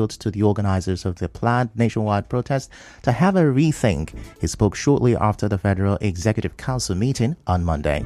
to the organizers of the planned nationwide protest to have a rethink. He spoke shortly after the Federal Executive Council meeting on Monday.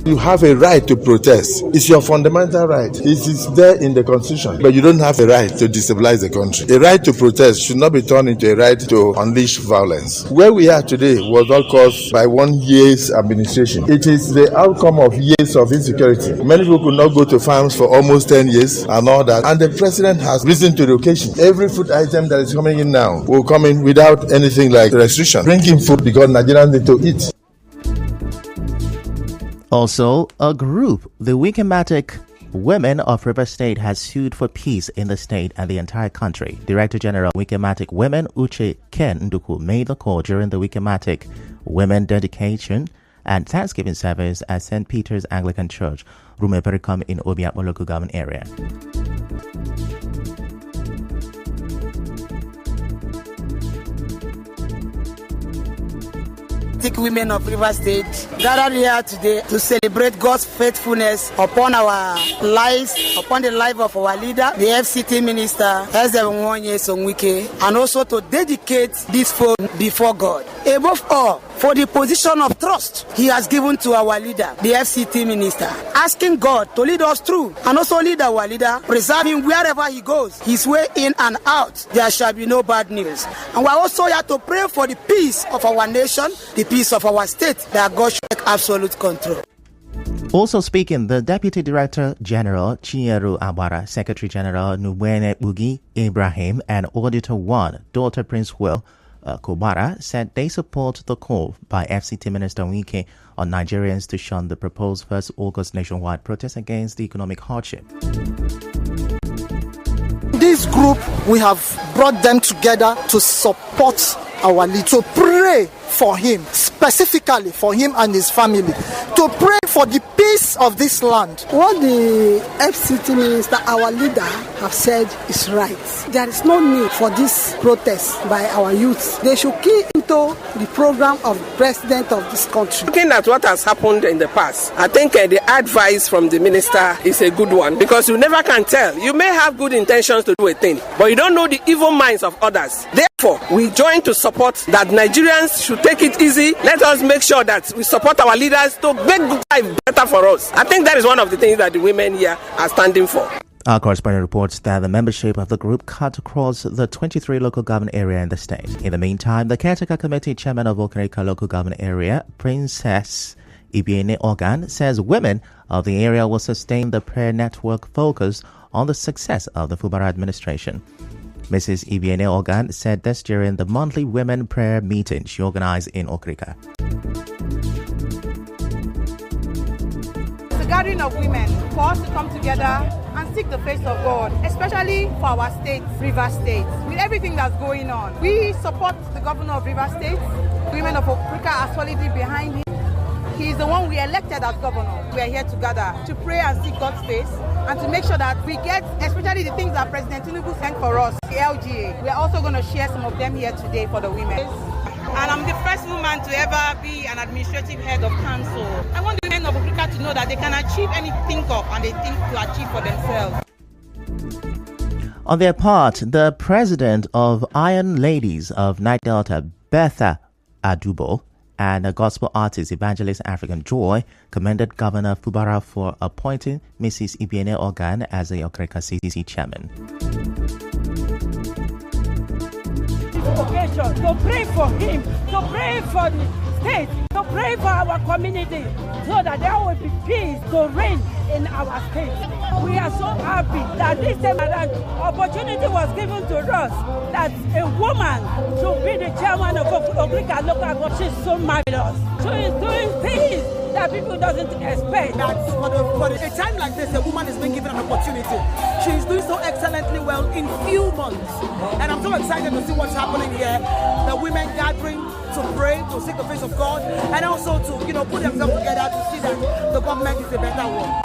You have a right to protest. It's your fundamental right. It is there in the Constitution. But you don't have a right to destabilize the country. A right to protest should not be turned into a right to unleash violence. Where we are today was all caused by 1 year's administration. It is the outcome of years of insecurity. Many people could not go to farms for almost 10 years and all that. And the president has risen to the occasion. Every food item that is coming in now will come in without anything like restriction. Bringing food because Nigerians need to eat. Also, a group, the Wikematic Women of River State, has sued for peace in the state and the entire country. Director General Wikematic Women Uche Ken Nduku made the call during the Wikematic Women dedication and Thanksgiving service at St. Peter's Anglican Church, Rumepericum in Obiakpo local government area. Women of River State gathered here today to celebrate God's faithfulness upon our lives, upon the life of our leader, the FCT minister, Ezewonye Sonwike, and also to dedicate this phone before God. Above all, for the position of trust he has given to our leader, the FCT minister, asking God to lead us through and also lead our leader, preserve him wherever he goes, his way in and out. There shall be no bad news. And we are also here to pray for the peace of our nation, the peace of our state, that God should take absolute control. Also speaking, the Deputy Director General Chieru Abara, Secretary General Nubwene Bugi Ibrahim, and Auditor 1, Dr. Prince Will Kobara, said they support the call by FCT Minister Wike on Nigerians to shun the proposed 1st August nationwide protest against the economic hardship. This group, we have brought them together to support our leader, to pray for him, specifically for him and his family, to pray for the peace of this land. What the FCT minister, our leader, have said is right. There is no need for this protest by our youth. They should key into the program of the president of this country. Looking at what has happened in the past, I think the advice from the minister is a good one, because you never can tell. You may have good intentions to do a thing, but you don't know the evil minds of others. Therefore, we join to support that Nigerians should take it easy. Let us make sure that we support our leaders to make life better for us. I think that is one of the things that the women here are standing for. Our correspondent reports that the membership of the group cut across the 23 local government area in the state. In the meantime, the caretaker committee chairman of Okerika local government area, Princess Ibiene Organ, says women of the area will sustain the prayer network focus on the success of the Fubara administration. Mrs. Ibiene Organ said this during the monthly women prayer meeting she organized in Okrika. It's a gathering of women for us to come together and seek the face of God, especially for our state, River State. With everything that's going on, we support the governor of River State. Women of Okrika are solidly behind him. He is the one we elected as governor. We are here together to pray and seek God's face and to make sure that we get, especially the things that President Tinubu sent for us, the LGA. We are also going to share some of them here today for the women. And I'm the first woman to ever be an administrative head of council. I want the women of Africa to know that they can achieve anything and they think to achieve for themselves. On their part, the president of Iron Ladies of Night Delta, Betha Adubo, and a gospel artist, evangelist African Joy, commended Governor Fubara for appointing Mrs. Ibiene Organ as the Okrika CCC chairman. To pray for him, to pray for the state, to pray for our community, so that there will be peace to reign in our state. We are so happy that this time around opportunity was given to us that a woman should be the chairman of Okrika local government. She's so marvelous. She is doing things that people doesn't expect. That for a time like this, a woman is being given an opportunity. She is doing so excellently well in few months. And I'm so excited to see what's happening here. The women gathering to pray, to seek the face of God, and also to, put themselves together to see that the government is a better one.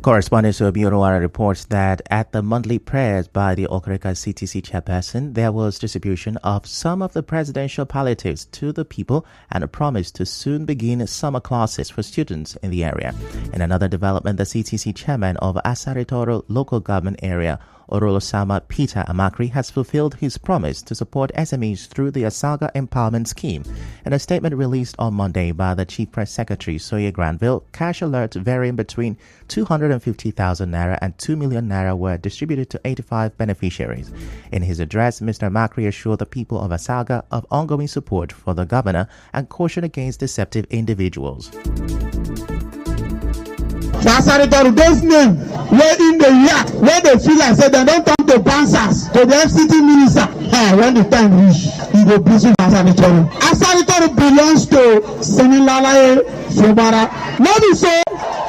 Correspondent Suabiorwara reports that at the monthly prayers by the Okereka CTC chairperson, there was distribution of some of the presidential palliatives to the people and a promise to soon begin summer classes for students in the area. In another development, the CTC chairman of Asaritoro local government area, Orolosama Peter Amakri, has fulfilled his promise to support SMEs through the Asaga Empowerment Scheme. In a statement released on Monday by the Chief Press Secretary, Soye Granville, cash alerts varying between 250,000 naira and 2 million naira were distributed to 85 beneficiaries. In his address, Mr. Amakri assured the people of Asaga of ongoing support for the governor and cautioned against deceptive individuals. Those names where in the year where they feel like say they don't come to bouncers to the FCT minister. When the time reach, he will visit Asaritoru. Asaritoru belongs to Senilalaye Fubara. Not so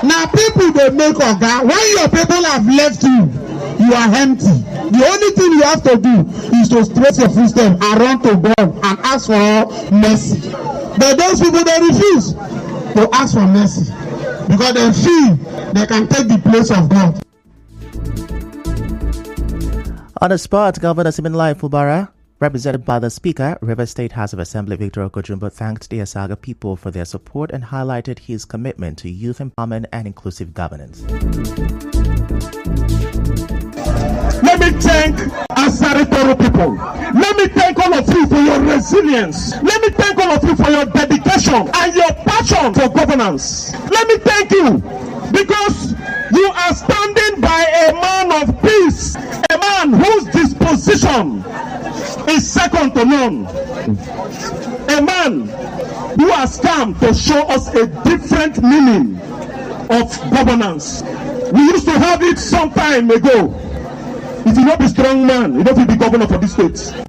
now people they make oga. When your people have left you are empty. The only thing you have to do is to stretch your footsteps and run to God and ask for mercy. But those people they refuse to ask for mercy, because they feel they can take the place of God. On the spot, Governor Siminalayi Fubara, represented by the Speaker, Rivers State House of Assembly Victor Okojumbo, thanked the Asaga people for their support and highlighted his commitment to youth empowerment and inclusive governance. Let me thank Asaritoro people. Let me thank all of you for your resilience. Let me thank all of you for your dedication and your passion for governance. Let me thank you because you are standing by a man of peace, a man whose disposition is second to none, a man who has come to show us a different meaning of governance. We used to have it some time ago. If you not be strong man, you don't be governor for this state.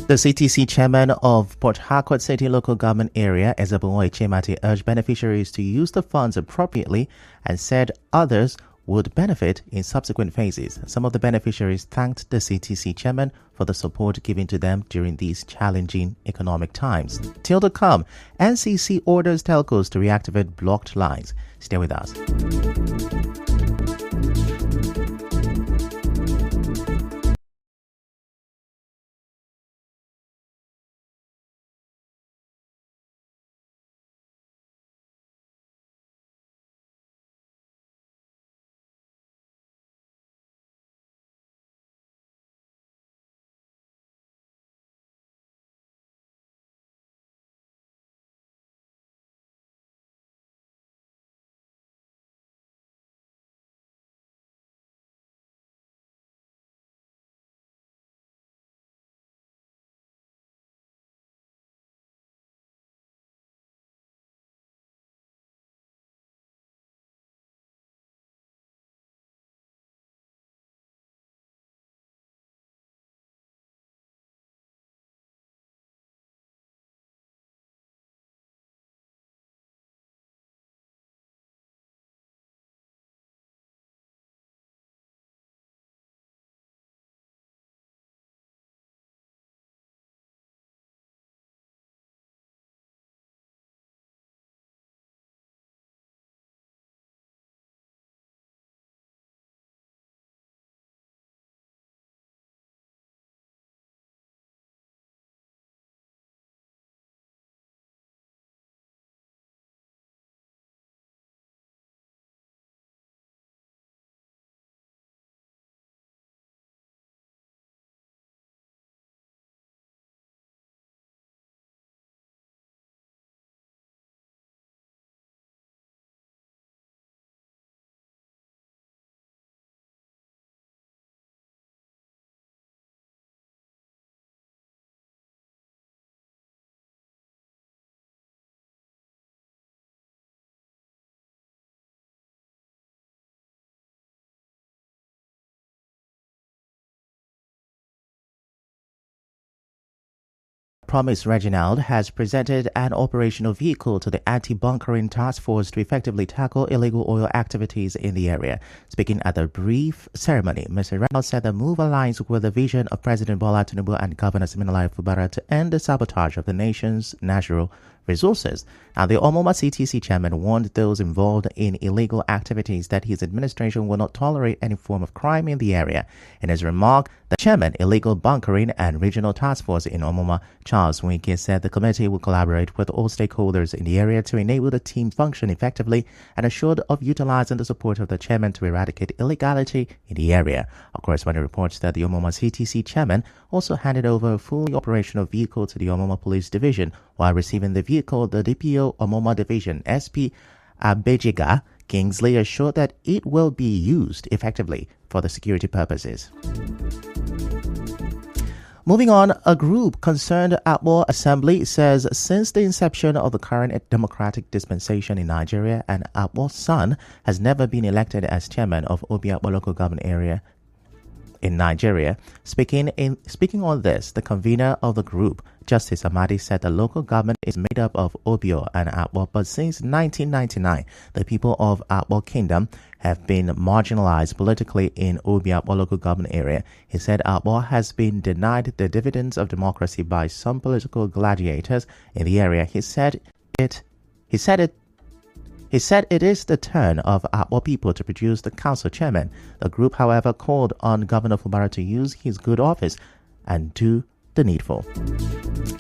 The CTC chairman of Port Harcourt City local government area, Ezebunwo Echemati, urged beneficiaries to use the funds appropriately and said others would benefit in subsequent phases. Some of the beneficiaries thanked the CTC chairman for the support given to them during these challenging economic times. Till to come, NCC orders telcos to reactivate blocked lines. Stay with us. Promise Reginald has presented an operational vehicle to the anti-bunkering task force to effectively tackle illegal oil activities in the area. Speaking at the brief ceremony, Mr. Reynolds said the move aligns with the vision of President Bola Tinubu and Governor Siminalayi Fubara to end the sabotage of the nation's natural resources. Now, the Omoma CTC chairman warned those involved in illegal activities that his administration will not tolerate any form of crime in the area. In his remark, the chairman, Illegal Bunkering and Regional Task Force in Omoma, Charles Winke, said the committee will collaborate with all stakeholders in the area to enable the team function effectively and assured of utilizing the support of the chairman to eradicate illegality in the area. Our correspondent reports that the Omoma CTC chairman also handed over a fully operational vehicle to the Omoma Police Division. While receiving the vehicle, the DPO Omoma Division, SP Abejiga Kingsley, assured that it will be used effectively for the security purposes. Moving on, a group concerned Akbo Assembly says since the inception of the current democratic dispensation in Nigeria, an Akbo son has never been elected as chairman of Obiakpo local government area in Nigeria. Speaking on this, the convener of the group, Justice Amadi, said the local government is made up of Obio and Akbo, but since 1999, the people of Akbo Kingdom have been marginalized politically in Obiakpo local government area. He said Akbo has been denied the dividends of democracy by some political gladiators in the area. He said it is the turn of Akbo people to produce the council chairman. The group, however, called on Governor Fubara to use his good office and do the needful.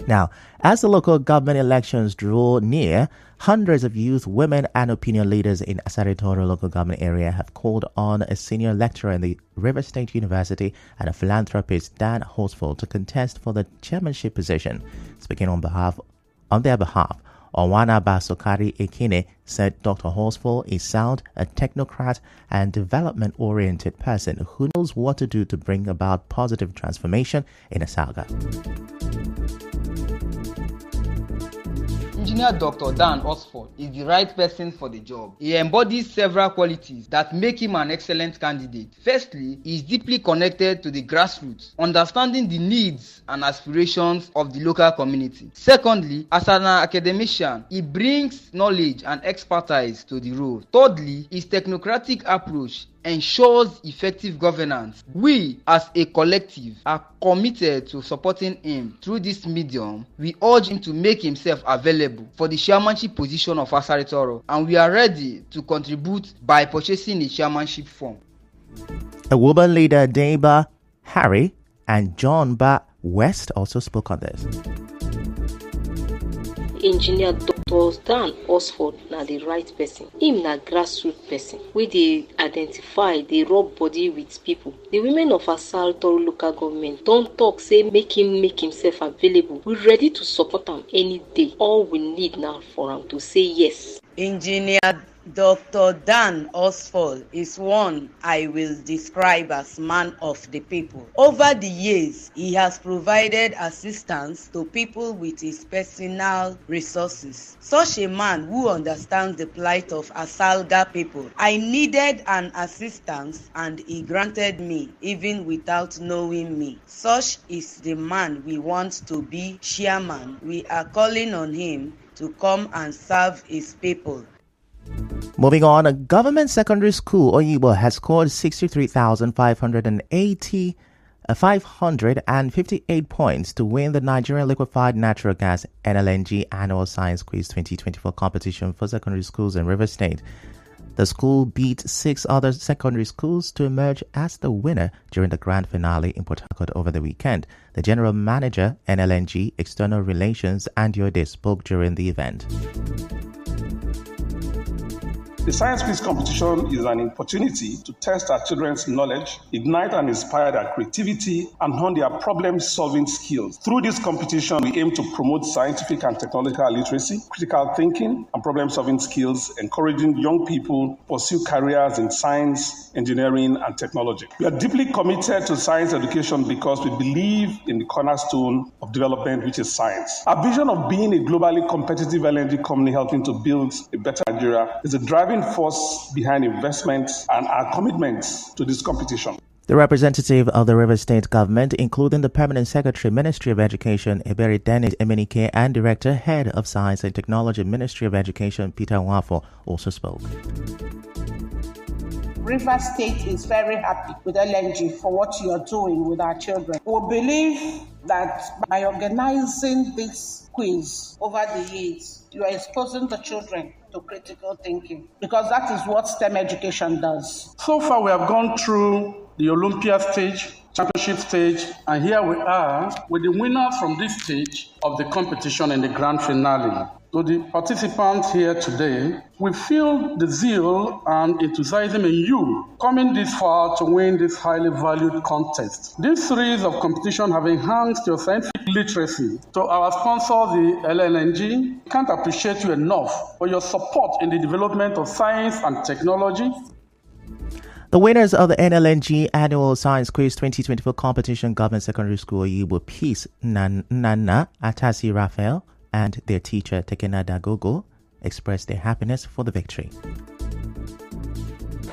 Now, as the local government elections draw near, hundreds of youth, women and opinion leaders in Asari Toro local government area have called on a senior lecturer in the River State University and a philanthropist, Dan Horsfall, to contest for the chairmanship position. Speaking on their behalf, Owana Basokari Ekine said Dr. Horsfall is sound, a technocrat and development-oriented person who knows what to do to bring about positive transformation in Asaga. Engineer Dr. Dan Osford is the right person for the job. He embodies several qualities that make him an excellent candidate. Firstly, he is deeply connected to the grassroots, understanding the needs and aspirations of the local community. Secondly, as an academician, he brings knowledge and expertise to the role. Thirdly, his technocratic approach ensures effective governance. We, as a collective, are committed to supporting him through this medium. We urge him to make himself available for the chairmanship position of Asari Toro, and we are ready to contribute by purchasing a chairmanship form. A woman leader, Deba Harry and John Ba West, also spoke on this. Engineer Dr. Dan Osford na the right person. Him na grassroots person. We dey identify, dey rub body with people. The women of Asari Toro local government don't talk say make him make himself available. We ready to support him any day. All we need now for him to say yes. Engineer Dr. Dan Osford is one I will describe as man of the people. Over the years, he has provided assistance to people with his personal resources. Such a man who understands the plight of Asalga people. I needed an assistance and he granted me even without knowing me. Such is the man we want to be chairman. We are calling on him to come and serve his people. Moving on, a government secondary school, Oyibo, has scored 63,558 points to win the Nigerian Liquefied Natural Gas NLNG Annual Science Quiz 2024 competition for secondary schools in River State. The school beat 6 other secondary schools to emerge as the winner during the grand finale in Port Harcourt over the weekend. The general manager, NLNG External Relations, Andy Ode, spoke during the event. The Science Quiz competition is an opportunity to test our children's knowledge, ignite and inspire their creativity, and hone their problem-solving skills. Through this competition, we aim to promote scientific and technological literacy, critical thinking, and problem-solving skills, encouraging young people to pursue careers in science, engineering, and technology. We are deeply committed to science education because we believe in the cornerstone of development, which is science. Our vision of being a globally competitive LNG company helping to build a better Nigeria is a driving force behind investments and our commitments to this competition. The representative of the River State government, including the Permanent Secretary, Ministry of Education, Ebere Dennis Emenike, and Director, Head of Science and Technology, Ministry of Education, Peter Nwafo, also spoke. River State is very happy with LNG for what you are doing with our children. We believe that by organizing this quiz over the years, you are exposing the children to critical thinking, because that is what STEM education does. So far, we have gone through the Olympia stage, championship stage, and here we are with the winner from this stage of the competition in the grand finale. To the participants here today, we feel the zeal and enthusiasm in you coming this far to win this highly valued contest. This series of competition have enhanced your scientific literacy. To our sponsor, the LNNG, can't appreciate you enough for your support in the development of science and technology. The winners of the NLNG Annual Science Quiz 2024 competition, Government Secondary School Yibo Peace Nana Atasi Raphael, and their teacher Tekena Dagogo expressed their happiness for the victory.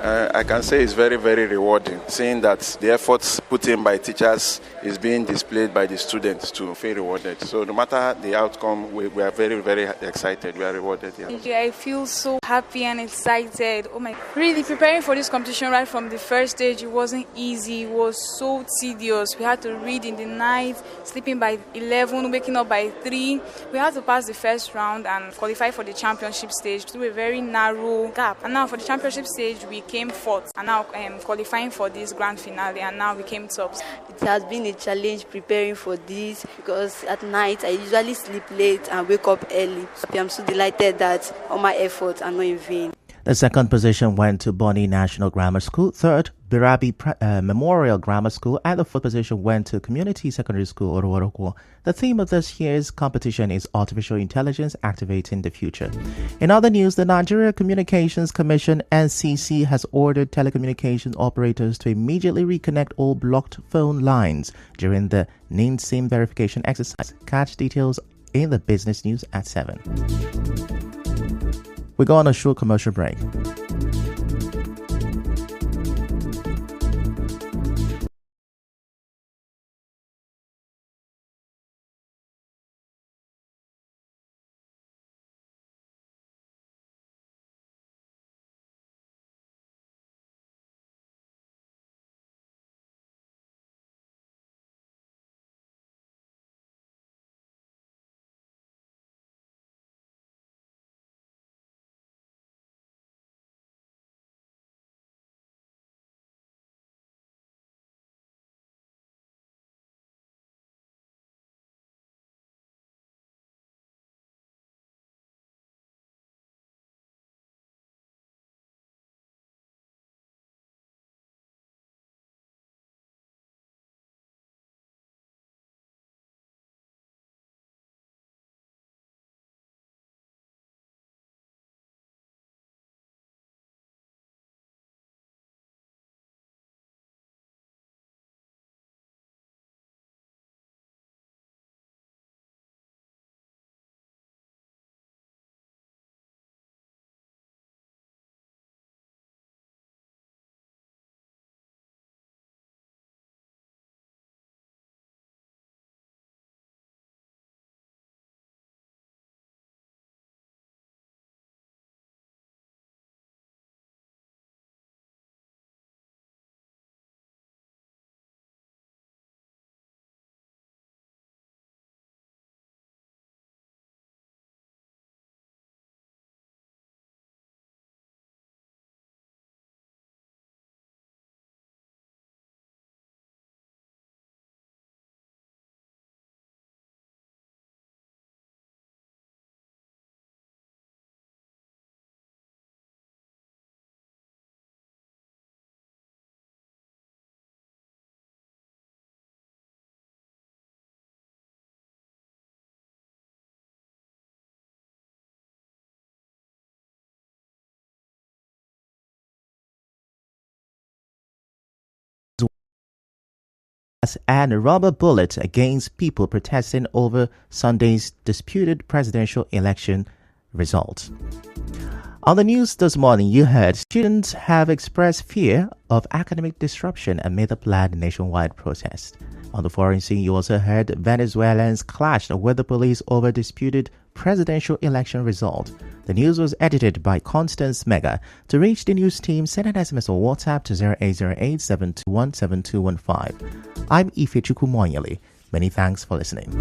I can say it's very, very rewarding, seeing that the efforts put in by teachers is being displayed by the students to feel rewarded. So no matter the outcome, we are very, very excited. We are rewarded. Yeah. I feel so happy and excited. Really preparing for this competition right from the first stage, it wasn't easy. It was so tedious. We had to read in the night, sleeping by 11, waking up by 3. We had to pass the first round and qualify for the championship stage through a very narrow gap. And now for the championship stage, we came fourth, and now qualifying for this grand finale, and now we came tops. It has been a challenge preparing for this, because at night I usually sleep late and wake up early. I'm so delighted that all my efforts are not in vain. The second position went to Bonny National Grammar School, third Birabi Memorial Grammar School, and the fourth position went to Community Secondary School Oroworoko. The theme of this year's competition is Artificial Intelligence Activating the Future. In other news, the Nigeria Communications Commission (NCC) has ordered telecommunications operators to immediately reconnect all blocked phone lines during the NIN SIM verification exercise. Catch details in the business news at 7. We go on a short commercial break. And a rubber bullet against people protesting over Sunday's disputed presidential election results. On the news this morning, you heard students have expressed fear of academic disruption amid the planned nationwide protest. On the foreign scene, you also heard Venezuelans clashed with the police over disputed presidential election result. The news was edited by Constance Mega. To reach the news team, send an SMS or WhatsApp to 0808 721 7215. I'm Ifechukwu Moyele. Many thanks for listening.